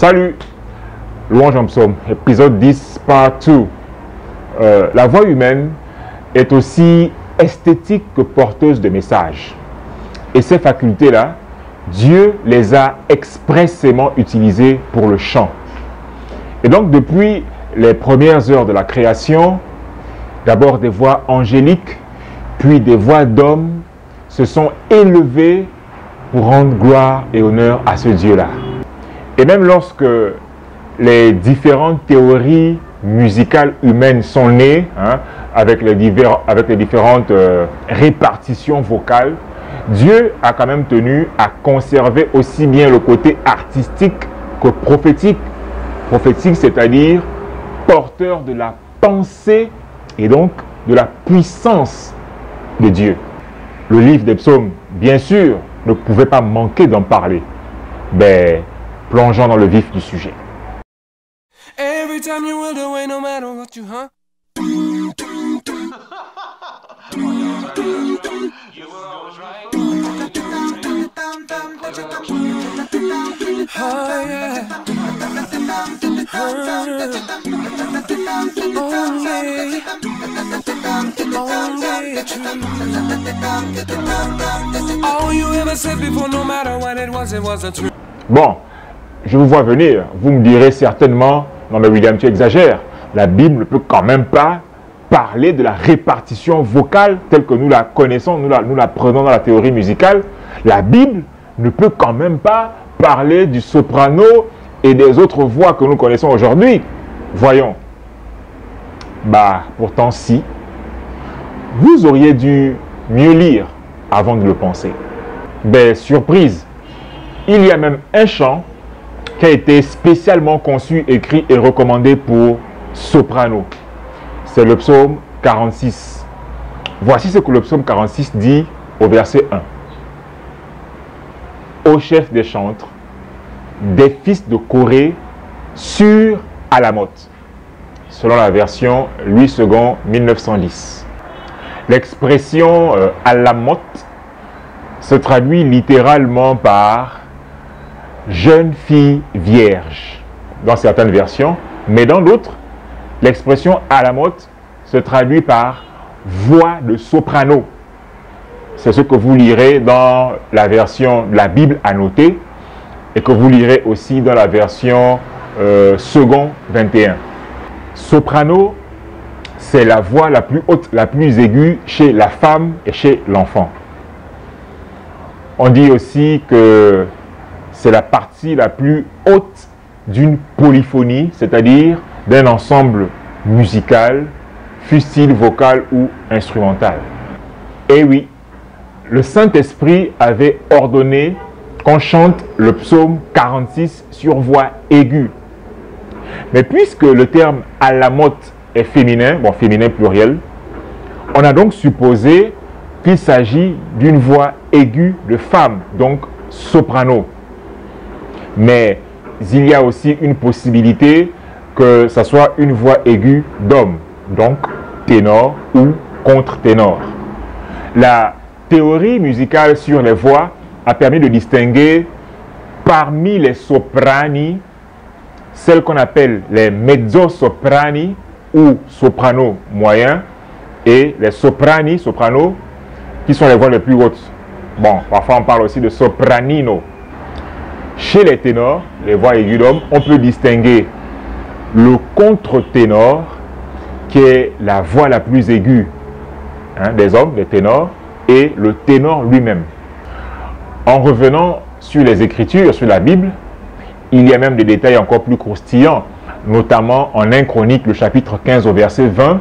Salut, Louange en psaume, épisode 10, part 2. La voix humaine est aussi esthétique que porteuse de messages. Et ces facultés-là, Dieu les a expressément utilisées pour le chant. Et donc depuis les premières heures de la création, d'abord des voix angéliques, puis des voix d'hommes se sont élevées pour rendre gloire et honneur à ce Dieu-là. Et même lorsque les différentes théories musicales humaines sont nées, avec les différentes répartitions vocales, Dieu a quand même tenu à conserver aussi bien le côté artistique que prophétique. Prophétique, c'est-à-dire porteur de la pensée et donc de la puissance de Dieu. Le livre des psaumes, bien sûr, ne pouvait pas manquer d'en parler. Mais plongeons dans le vif du sujet. Every time you went away, no matter what you, Oh yeah. All you ever said before, no matter what it wasn't true. Bon, je vous vois venir. Vous me direz certainement, non mais William, tu exagères. La Bible ne peut quand même pas parler de la répartition vocale telle que nous la connaissons, nous la prenons dans la théorie musicale. La Bible ne peut quand même pas parler du soprano et des autres voix que nous connaissons aujourd'hui. Voyons. Bah, pourtant si. Vous auriez dû mieux lire avant de le penser. Ben, surprise. Il y a même un chant qui a été spécialement conçu, écrit et recommandé pour soprano. C'est le psaume 46. Voici ce que le psaume 46 dit au verset 1. Au chef des chantres, des fils de Corée, sur Alamoth, selon la version Louis II 1910. L'expression Alamoth se traduit littéralement par jeune fille vierge dans certaines versions, mais dans d'autres, l'expression Alamoth se traduit par voix de soprano. C'est ce que vous lirez dans la version de la Bible annotée et que vous lirez aussi dans la version second 21. Soprano, c'est la voix la plus haute, la plus aiguë chez la femme et chez l'enfant. On dit aussi que c'est la partie la plus haute d'une polyphonie, c'est-à-dire d'un ensemble musical, fût-il vocal ou instrumental. Et oui, le Saint-Esprit avait ordonné qu'on chante le psaume 46 sur voix aiguë. Mais puisque le terme Alamoth est féminin, bon féminin pluriel, on a donc supposé qu'il s'agit d'une voix aiguë de femme, donc soprano. Mais il y a aussi une possibilité que ce soit une voix aiguë d'homme, donc ténor ou contre-ténor. La théorie musicale sur les voix a permis de distinguer parmi les soprani, celles qu'on appelle les mezzo-soprani ou soprano moyen, et les soprani, soprano, qui sont les voix les plus hautes. Bon, parfois on parle aussi de sopranino. Chez les ténors, les voix aiguës d'homme, on peut distinguer le contre-ténor, qui est la voix la plus aiguë des hommes, des ténors, et le ténor lui-même. En revenant sur les Écritures, sur la Bible, il y a même des détails encore plus croustillants, notamment en 1 Chronique, le chapitre 15 au verset 20,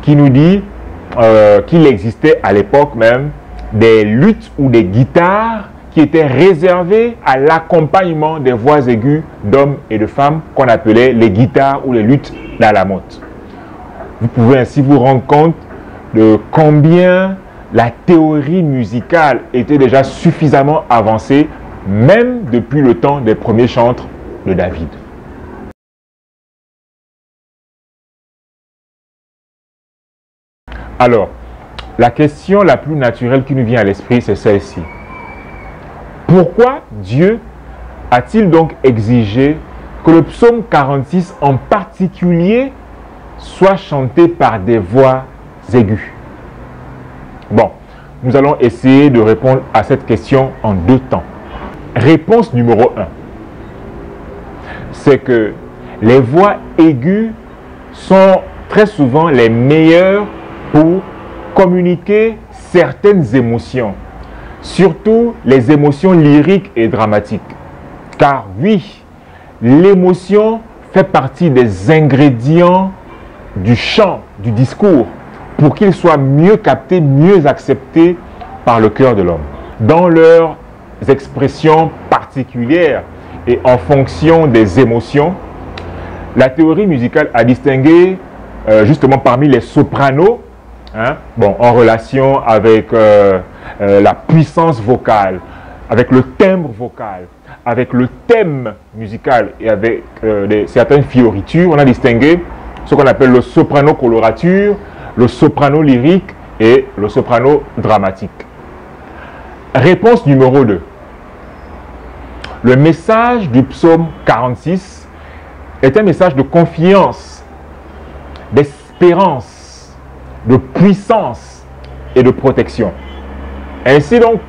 qui nous dit qu'il existait à l'époque même des luttes ou des guitares qui étaient réservées à l'accompagnement des voix aiguës d'hommes et de femmes qu'on appelait les guitares ou les luttes d'Alamoth. Vous pouvez ainsi vous rendre compte de combien la théorie musicale était déjà suffisamment avancée, même depuis le temps des premiers chantres de David. Alors, la question la plus naturelle qui nous vient à l'esprit, c'est celle-ci. Pourquoi Dieu a-t-il donc exigé que le psaume 46 en particulier soit chanté par des voix aiguës? Bon, nous allons essayer de répondre à cette question en 2 temps. Réponse numéro 1, c'est que les voix aiguës sont très souvent les meilleures pour communiquer certaines émotions, surtout les émotions lyriques et dramatiques. Car oui, l'émotion fait partie des ingrédients du chant, du discours, pour qu'il soit mieux capté, mieux accepté par le cœur de l'homme. Dans leurs expressions particulières et en fonction des émotions, la théorie musicale a distingué justement parmi les sopranos, en relation avec la puissance vocale, avec le timbre vocal, avec le thème musical et avec certaines fioritures, on a distingué ce qu'on appelle le soprano colorature, le soprano lyrique et le soprano dramatique. Réponse numéro 2. Le message du psaume 46 est un message de confiance, d'espérance, de puissance et de protection. Ainsi donc,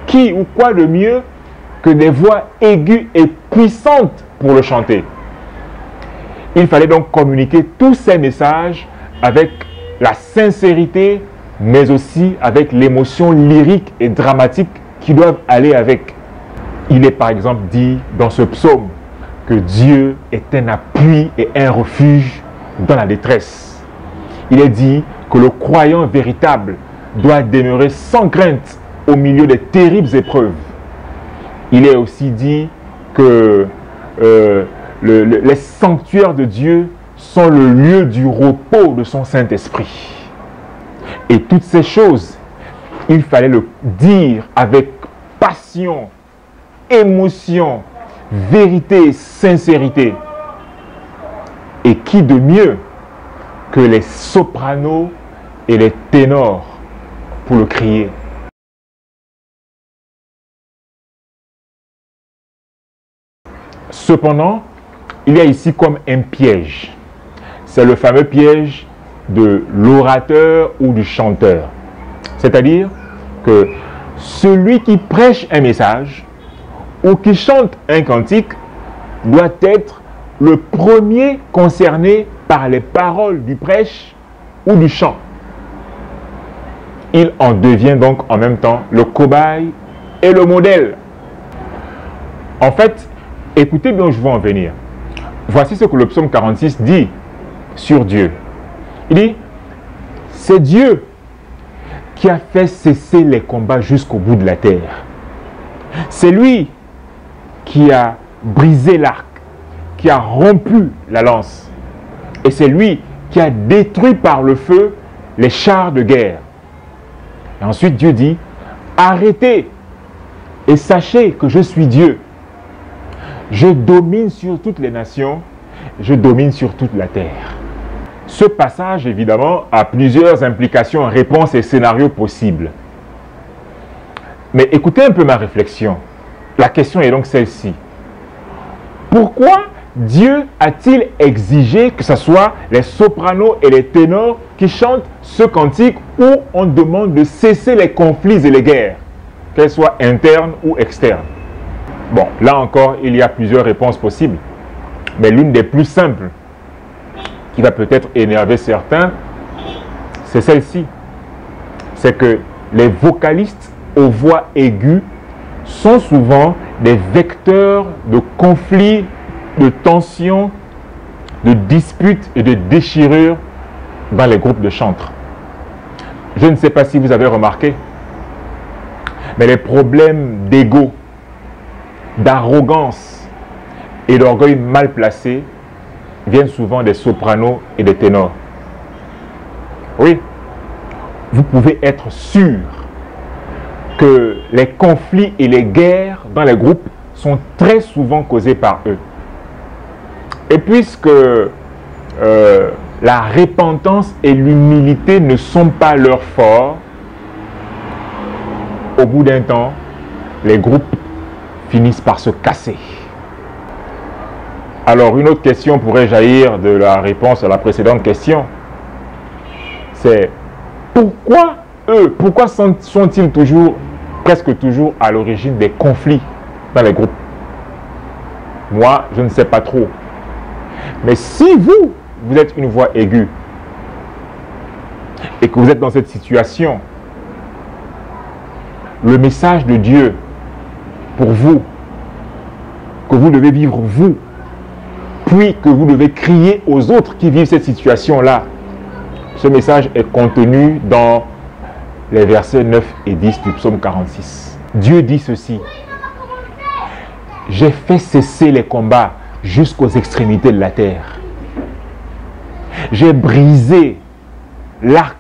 qui ou quoi de mieux que des voix aiguës et puissantes pour le chanter? Il fallait donc communiquer tous ces messages avec la sincérité, mais aussi avec l'émotion lyrique et dramatique qui doivent aller avec. Il est par exemple dit dans ce psaume que Dieu est un appui et un refuge dans la détresse. Il est dit que le croyant véritable doit demeurer sans crainte au milieu des terribles épreuves. Il est aussi dit que les sanctuaires de Dieu sont le lieu du repos de son Saint-Esprit. Et toutes ces choses, il fallait le dire avec passion, émotion, vérité, sincérité. Et qui de mieux que les sopranos et les ténors pour le crier? Cependant, il y a ici comme un piège. C'est le fameux piège de l'orateur ou du chanteur. C'est-à-dire que celui qui prêche un message ou qui chante un cantique doit être le premier concerné par les paroles du prêche ou du chant. Il en devient donc en même temps le cobaye et le modèle. En fait, écoutez bien où je veux en venir. Voici ce que le psaume 46 dit sur Dieu. Il dit, c'est Dieu qui a fait cesser les combats jusqu'au bout de la terre. C'est lui qui a brisé l'arc, qui a rompu la lance. Et c'est lui qui a détruit par le feu les chars de guerre. Et ensuite Dieu dit, arrêtez et sachez que je suis Dieu. Je domine sur toutes les nations, je domine sur toute la terre. Ce passage, évidemment, a plusieurs implications, réponses et scénarios possibles. Mais écoutez un peu ma réflexion. La question est donc celle-ci. Pourquoi Dieu a-t-il exigé que ce soit les sopranos et les ténors qui chantent ce cantique où on demande de cesser les conflits et les guerres, qu'elles soient internes ou externes? Bon, là encore, il y a plusieurs réponses possibles. Mais l'une des plus simples, qui va peut-être énerver certains, c'est celle-ci. C'est que les vocalistes aux voix aiguës sont souvent des vecteurs de conflits, de tensions, de disputes et de déchirures dans les groupes de chantres. Je ne sais pas si vous avez remarqué, mais les problèmes d'ego, d'arrogance et d'orgueil mal placé viennent souvent des sopranos et des ténors. Oui, vous pouvez être sûr que les conflits et les guerres dans les groupes sont très souvent causés par eux. Et puisque la repentance et l'humilité ne sont pas leur fort, au bout d'un temps, les groupes finissent par se casser. Alors, une autre question pourrait jaillir de la réponse à la précédente question. C'est pourquoi eux, pourquoi sont-ils toujours, presque toujours à l'origine des conflits dans les groupes? Moi, je ne sais pas trop. Mais si vous êtes une voix aiguë et que vous êtes dans cette situation, le message de Dieu pour vous, que vous devez vivre vous, puis que vous devez crier aux autres qui vivent cette situation-là, ce message est contenu dans les versets 9 et 10 du psaume 46. Dieu dit ceci: j'ai fait cesser les combats jusqu'aux extrémités de la terre. J'ai brisé l'arc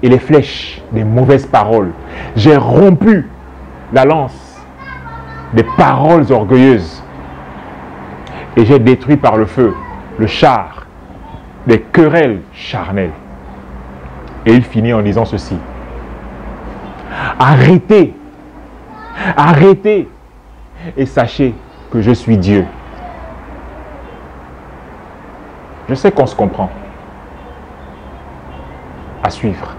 et les flèches des mauvaises paroles. J'ai rompu la lance des paroles orgueilleuses. Et j'ai détruit par le feu le char des querelles charnelles. Et il finit en disant ceci: arrêtez, arrêtez, et sachez que je suis Dieu. Je sais qu'on se comprend. À suivre.